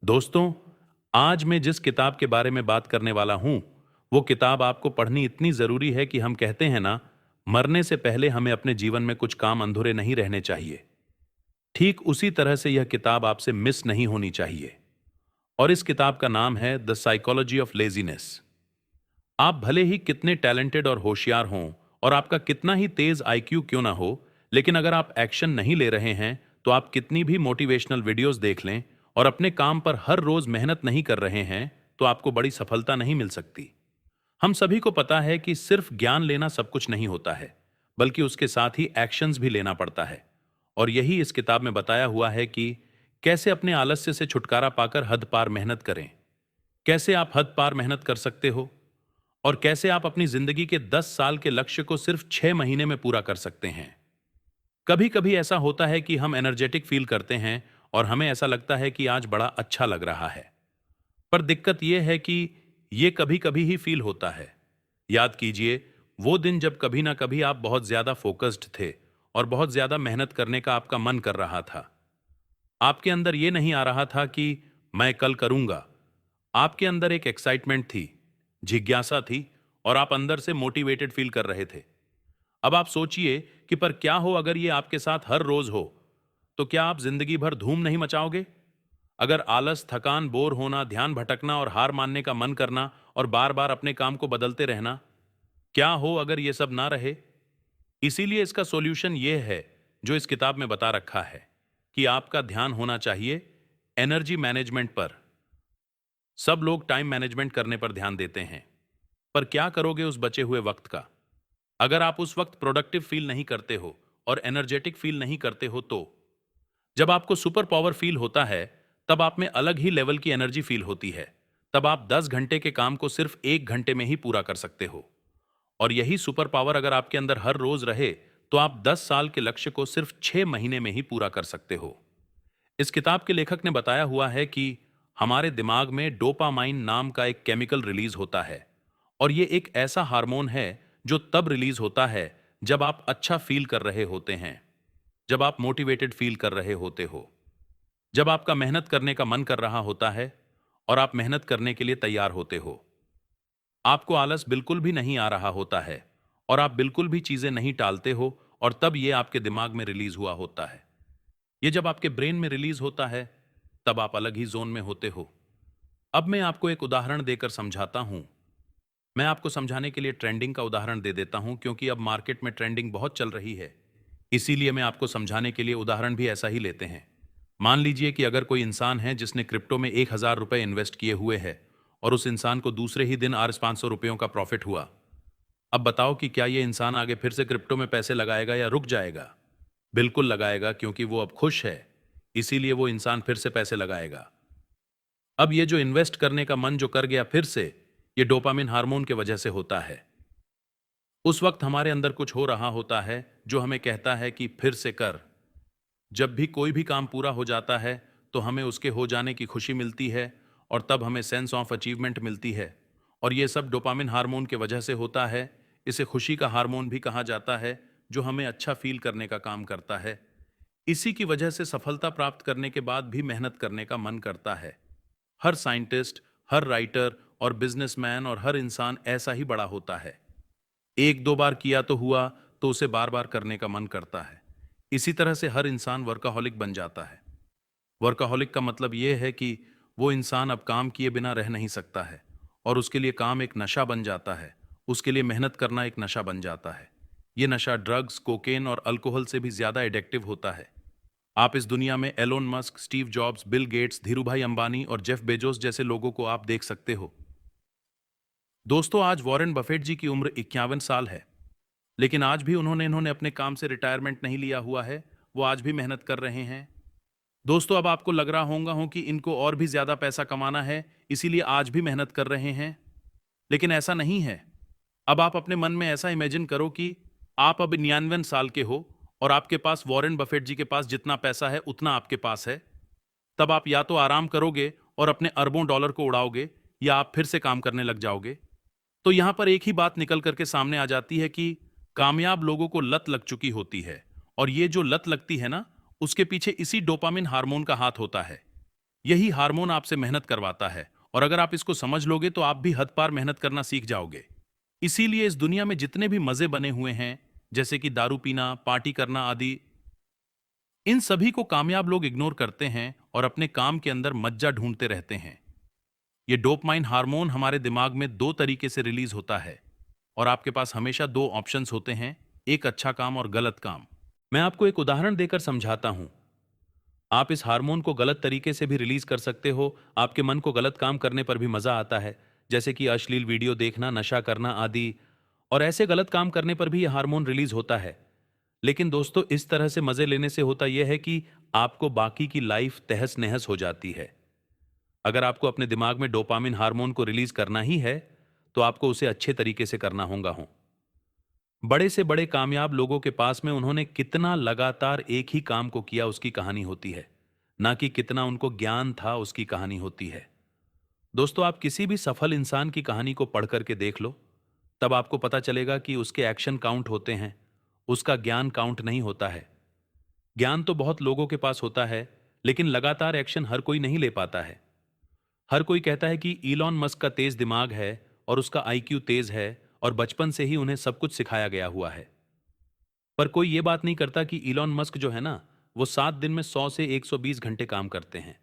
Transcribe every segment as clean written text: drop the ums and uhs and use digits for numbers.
दोस्तों, आज मैं जिस किताब के बारे में बात करने वाला हूं, वो किताब आपको पढ़नी इतनी जरूरी है कि हम कहते हैं ना, मरने से पहले हमें अपने जीवन में कुछ काम अधूरे नहीं रहने चाहिए। ठीक उसी तरह से यह किताब आपसे मिस नहीं होनी चाहिए। और इस किताब का नाम है द साइकोलॉजी ऑफ लेजीनेस। आप भले ही कितने टैलेंटेड और होशियार हों और आपका कितना ही तेज आईक्यू क्यों ना हो, लेकिन अगर आप एक्शन नहीं ले रहे हैं, तो आप कितनी भी मोटिवेशनल वीडियोस देख लें और अपने काम पर हर रोज मेहनत नहीं कर रहे हैं, तो आपको बड़ी सफलता नहीं मिल सकती। हम सभी को पता है कि सिर्फ ज्ञान लेना सब कुछ नहीं होता है, बल्कि उसके साथ ही एक्शंस भी लेना पड़ता है। और यही इस किताब में बताया हुआ है कि कैसे अपने आलस्य से छुटकारा पाकर हद पार मेहनत करें, कैसे आप हद पार मेहनत कर सकते हो, और कैसे आप अपनी जिंदगी के 10 साल के लक्ष्य को सिर्फ 6 महीने में पूरा कर सकते हैं। कभी कभी ऐसा होता है कि हम एनर्जेटिक फील करते हैं और हमें ऐसा लगता है कि आज बड़ा अच्छा लग रहा है। पर दिक्कत यह है कि यह कभी कभी ही फील होता है। याद कीजिए वो दिन जब कभी ना कभी आप बहुत ज्यादा फोकस्ड थे और बहुत ज्यादा मेहनत करने का आपका मन कर रहा था। आपके अंदर यह नहीं आ रहा था कि मैं कल करूंगा। आपके अंदर एक एक्साइटमेंट थी, जिज्ञासा थी, और आप अंदर से मोटिवेटेड फील कर रहे थे। अब आप सोचिए कि पर क्या हो अगर ये आपके साथ हर रोज हो, तो क्या आप जिंदगी भर धूम नहीं मचाओगे? अगर आलस, थकान, बोर होना, ध्यान भटकना और हार मानने का मन करना और बार बार अपने काम को बदलते रहना, क्या हो अगर ये सब ना रहे? इसीलिए इसका सॉल्यूशन ये है जो इस किताब में बता रखा है कि आपका ध्यान होना चाहिए एनर्जी मैनेजमेंट पर। सब लोग टाइम मैनेजमेंट करने पर ध्यान देते हैं, पर क्या करोगे उस बचे हुए वक्त का? अगर आप उस वक्त प्रोडक्टिव फील नहीं करते हो और एनर्जेटिक फील नहीं करते हो, तो जब आपको सुपर पावर फील होता है, तब आप में अलग ही लेवल की एनर्जी फील होती है। तब आप 10 घंटे के काम को सिर्फ 1 घंटे में ही पूरा कर सकते हो। और यही सुपर पावर अगर आपके अंदर हर रोज रहे, तो आप 10 साल के लक्ष्य को सिर्फ 6 महीने में ही पूरा कर सकते हो। इस किताब के लेखक ने बताया हुआ है कि हमारे दिमाग में डोपामाइन नाम का एक केमिकल रिलीज होता है, और ये एक ऐसा हार्मोन है जो तब रिलीज होता है जब आप अच्छा फील कर रहे होते हैं, जब आप मोटिवेटेड फील कर रहे होते हो, जब आपका मेहनत करने का मन कर रहा होता है और आप मेहनत करने के लिए तैयार होते हो। आपको आलस बिल्कुल भी नहीं आ रहा होता है और आप बिल्कुल भी चीजें नहीं टालते हो, और तब ये आपके दिमाग में रिलीज हुआ होता है। ये जब आपके ब्रेन में रिलीज होता है, तब आप अलग ही जोन में होते हो। अब मैं आपको एक उदाहरण देकर समझाता हूं। मैं आपको समझाने के लिए ट्रेंडिंग का उदाहरण दे देता हूं, क्योंकि अब मार्केट में ट्रेंडिंग बहुत चल रही है। इसीलिए मैं आपको समझाने के लिए उदाहरण भी ऐसा ही लेते हैं। मान लीजिए कि अगर कोई इंसान है जिसने क्रिप्टो में 1,000 रुपए इन्वेस्ट किए हुए है, और उस इंसान को दूसरे ही दिन आज 500 रुपयों का प्रॉफिट हुआ। अब बताओ कि क्या ये इंसान आगे फिर से क्रिप्टो में पैसे लगाएगा या रुक जाएगा? बिल्कुल लगाएगा, क्योंकि वो अब खुश है। इसीलिए वो इंसान फिर से पैसे लगाएगा। अब ये जो इन्वेस्ट करने का मन जो कर गया फिर से, ये डोपामिन हार्मोन की वजह से होता है। उस वक्त हमारे अंदर कुछ हो रहा होता है जो हमें कहता है कि फिर से कर। जब भी कोई भी काम पूरा हो जाता है, तो हमें उसके हो जाने की खुशी मिलती है, और तब हमें सेंस ऑफ अचीवमेंट मिलती है। और ये सब डोपामिन हार्मोन की वजह से होता है। इसे खुशी का हार्मोन भी कहा जाता है, जो हमें अच्छा फील करने का काम करता है। इसी की वजह से सफलता प्राप्त करने के बाद भी मेहनत करने का मन करता है। हर साइंटिस्ट, हर राइटर और बिजनेसमैन और हर इंसान ऐसा ही बड़ा होता है। एक दो बार किया तो हुआ, तो उसे बार बार करने का मन करता है। इसी तरह से हर इंसान वर्काहॉलिक बन जाता है। वर्काहॉलिक का मतलब यह है कि वो इंसान अब काम किए बिना रह नहीं सकता है, और उसके लिए काम एक नशा बन जाता है। उसके लिए मेहनत करना एक नशा बन जाता है। ये नशा ड्रग्स, कोकेन और अल्कोहल से भी ज्यादा एडिक्टिव होता है। आप इस दुनिया में Elon Musk, Steve Jobs, Bill Gates, Dhirubhai Ambani और जेफ बेजोस जैसे लोगों को आप देख सकते हो। दोस्तों, आज वॉरेन बफेट जी की उम्र 51 साल है, लेकिन आज भी इन्होंने अपने काम से रिटायरमेंट नहीं लिया हुआ है। वो आज भी मेहनत कर रहे हैं। दोस्तों, अब आपको लग रहा होगा कि इनको और भी ज्यादा पैसा कमाना है, इसीलिए आज भी मेहनत कर रहे हैं। लेकिन ऐसा नहीं है। अब आप अपने मन में ऐसा इमेजिन करो कि आप अब 99 साल के हो, और आपके पास वॉरेन बफेट जी के पास जितना पैसा है उतना आपके पास है। तब आप या तो आराम करोगे और अपने अरबों डॉलर को उड़ाओगे, या आप फिर से काम करने लग जाओगे। तो यहां पर एक ही बात निकल करके सामने आ जाती है कि कामयाब लोगों को लत लग चुकी होती है, और ये जो लत लगती है ना, उसके पीछे इसी डोपामिन हार्मोन का हाथ होता है। यही हार्मोन आपसे मेहनत करवाता है, और अगर आप इसको समझ लोगे तो आप भी हद पार मेहनत करना सीख जाओगे। इसीलिए इस दुनिया में जितने भी मजे बने हुए हैं, जैसे कि दारू पीना, पार्टी करना आदि, इन सभी को कामयाब लोग इग्नोर करते हैं और अपने काम के अंदर मज्जा ढूंढते रहते हैं। ये डोपामाइन हार्मोन हमारे दिमाग में दो तरीके से रिलीज होता है, और आपके पास हमेशा दो ऑप्शंस होते हैं, एक अच्छा काम और गलत काम। मैं आपको एक उदाहरण देकर समझाता हूं। आप इस हार्मोन को गलत तरीके से भी रिलीज कर सकते हो। आपके मन को गलत काम करने पर भी मजा आता है, जैसे कि अश्लील वीडियो देखना, नशा करना आदि। और ऐसे गलत काम करने पर भी यह हार्मोन रिलीज होता है। लेकिन दोस्तों, इस तरह से मजे लेने से होता यह है कि आपको बाकी की लाइफ तहस नहस हो जाती है। अगर आपको अपने दिमाग में डोपामिन हार्मोन को रिलीज करना ही है, तो आपको उसे अच्छे तरीके से करना होगा। बड़े से बड़े कामयाब लोगों के पास में उन्होंने कितना लगातार एक ही काम को किया उसकी कहानी होती है, ना कि कितना उनको ज्ञान था उसकी कहानी होती है। दोस्तों, आप किसी भी सफल इंसान की कहानी को पढ़ करके देख लो, तब आपको पता चलेगा कि उसके एक्शन काउंट होते हैं, उसका ज्ञान काउंट नहीं होता है। ज्ञान तो बहुत लोगों के पास होता है, लेकिन लगातार एक्शन हर कोई नहीं ले पाता है। हर कोई कहता है कि इलॉन मस्क का तेज दिमाग है और उसका आईक्यू तेज है, और बचपन से ही उन्हें सब कुछ सिखाया गया हुआ है। पर कोई ये बात नहीं करता कि इलॉन मस्क जो है ना, वो 7 दिन में 100 से 120 घंटे काम करते हैं।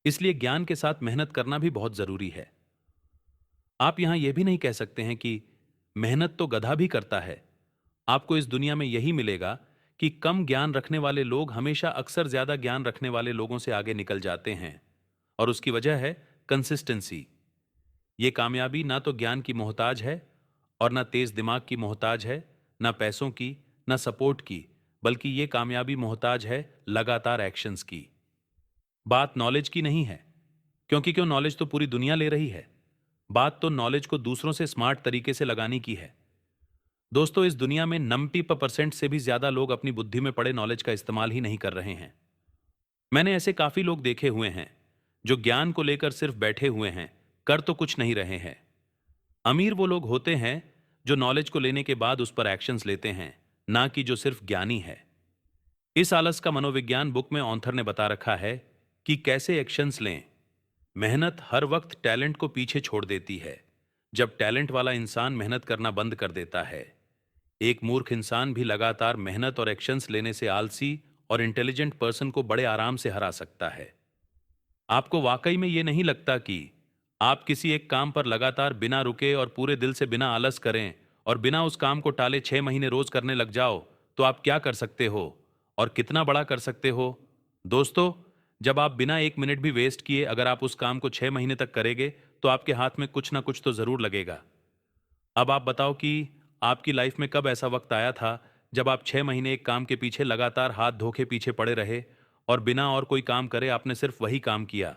इसलिए ज्ञान के साथ मेहनत करना भी बहुत जरूरी है। आप यहां यह भी नहीं कह सकते हैं कि मेहनत तो गधा भी करता है। आपको इस दुनिया में यही मिलेगा कि कम ज्ञान रखने वाले लोग हमेशा अक्सर ज्यादा ज्ञान रखने वाले लोगों से आगे निकल जाते हैं, और उसकी वजह है कंसिस्टेंसी। ये कामयाबी ना तो ज्ञान की मोहताज है, और ना तेज दिमाग की मोहताज है, ना पैसों की, ना सपोर्ट की, बल्कि ये कामयाबी मोहताज है लगातार एक्शंस की। बात नॉलेज की नहीं है, क्योंकि क्यों, नॉलेज तो पूरी दुनिया ले रही है। बात तो नॉलेज को दूसरों से स्मार्ट तरीके से लगाने की है। दोस्तों, इस दुनिया में 90% से भी ज्यादा लोग अपनी बुद्धि में पड़े नॉलेज का इस्तेमाल ही नहीं कर रहे हैं। मैंने ऐसे काफी लोग देखे हुए हैं जो ज्ञान को लेकर सिर्फ बैठे हुए हैं, कर तो कुछ नहीं रहे हैं। अमीर वो लोग होते हैं जो नॉलेज को लेने के बाद उस पर एक्शंस लेते हैं, ना कि जो सिर्फ ज्ञानी है। इस आलस का मनोविज्ञान बुक में ऑथर ने बता रखा है कि कैसे एक्शंस लें। मेहनत हर वक्त टैलेंट को पीछे छोड़ देती है, जब टैलेंट वाला इंसान मेहनत करना बंद कर देता है। एक मूर्ख इंसान भी लगातार मेहनत और एक्शंस लेने से आलसी और इंटेलिजेंट पर्सन को बड़े आराम से हरा सकता है। आपको वाकई में ये नहीं लगता कि आप किसी एक काम पर लगातार बिना रुके और पूरे दिल से बिना आलस करें, और बिना उस काम को टाले 6 महीने रोज करने लग जाओ, तो आप क्या कर सकते हो और कितना बड़ा कर सकते हो? दोस्तों, जब आप बिना 1 मिनट भी वेस्ट किए अगर आप उस काम को 6 महीने तक करेंगे, तो आपके हाथ में कुछ ना कुछ तो जरूर लगेगा। अब आप बताओ कि आपकी लाइफ में कब ऐसा वक्त आया था जब आप 6 महीने एक काम के पीछे लगातार हाथ धो के पीछे पड़े रहे, और बिना और कोई काम करे आपने सिर्फ वही काम किया।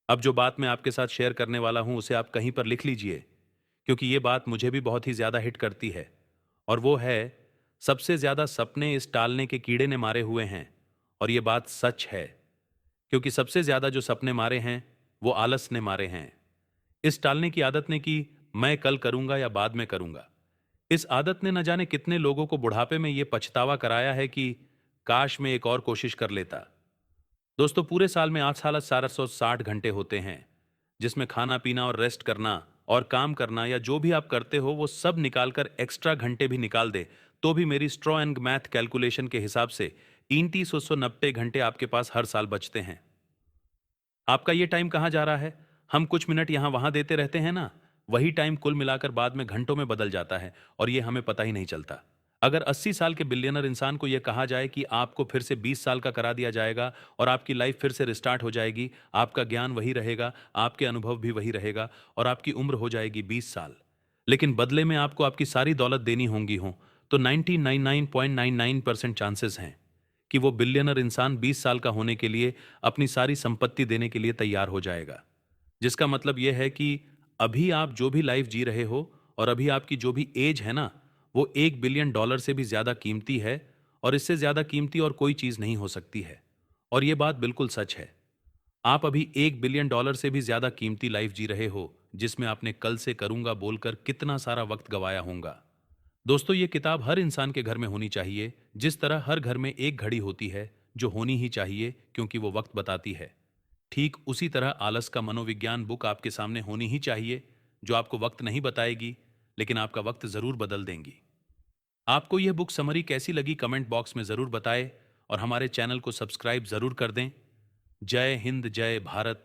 अब जो बात मैं आपके साथ शेयर करने वाला हूं, उसे आप कहीं पर लिख लीजिए, क्योंकि ये बात मुझे भी बहुत ही ज्यादा हिट करती है। और वो है, सबसे ज्यादा सपने इस टालने के कीड़े ने मारे हुए हैं। और ये बात सच है, क्योंकि सबसे ज्यादा जो सपने मारे हैं वो आलस ने मारे हैं। इस टालने की आदत ने कि मैं कल करूंगा या बाद में करूंगा। इस आदत ने न जाने कितने लोगों को बुढ़ापे में ये पछतावा कराया है कि काश मैं एक और कोशिश कर लेता। दोस्तों, पूरे साल में 8,460 घंटे होते हैं, जिसमें खाना पीना और रेस्ट करना और काम करना या जो भी आप करते हो वो सब निकालकर एक्स्ट्रा घंटे भी निकाल दे, तो भी मेरी स्ट्रॉ एंड मैथ कैलकुलेशन के हिसाब से 3,390 घंटे आपके पास हर साल बचते हैं। आपका ये टाइम कहाँ जा रहा है? हम कुछ मिनट यहाँ वहां देते रहते हैं ना, वही टाइम कुल मिलाकर बाद में घंटों में बदल जाता है, और ये हमें पता ही नहीं चलता। अगर 80 साल के बिलियनर इंसान को यह कहा जाए कि आपको फिर से 20 साल का करा दिया जाएगा और आपकी लाइफ फिर से रिस्टार्ट हो जाएगी, आपका ज्ञान वही रहेगा, आपके अनुभव भी वही रहेगा, और आपकी उम्र हो जाएगी 20 साल, लेकिन बदले में आपको आपकी सारी दौलत देनी होंगी हो, तो 99.99% चांसेस हैं कि वो बिलियनर इंसान 20 साल का होने के लिए अपनी सारी संपत्ति देने के लिए तैयार हो जाएगा। जिसका मतलब यह है कि अभी आप जो भी लाइफ जी रहे हो और अभी आपकी जो भी एज है ना, वो $1 बिलियन से भी ज्यादा कीमती है, और इससे ज्यादा कीमती और कोई चीज नहीं हो सकती है। और ये बात बिल्कुल सच है। आप अभी $1 बिलियन से भी ज्यादा कीमती लाइफ जी रहे हो, जिसमें आपने कल से करूंगा बोलकर कितना सारा वक्त गवाया होगा। दोस्तों, ये किताब हर इंसान के घर में होनी चाहिए, जिस तरह हर घर में एक घड़ी होती है जो होनी ही चाहिए, क्योंकि वो वक्त बताती है। ठीक उसी तरह आलस का मनोविज्ञान बुक आपके सामने होनी ही चाहिए, जो आपको वक्त नहीं बताएगी, लेकिन आपका वक्त जरूर बदल देंगी। आपको यह बुक समरी कैसी लगी कमेंट बॉक्स में जरूर बताएं और हमारे चैनल को सब्सक्राइब जरूर कर दें। जय हिंद, जय भारत,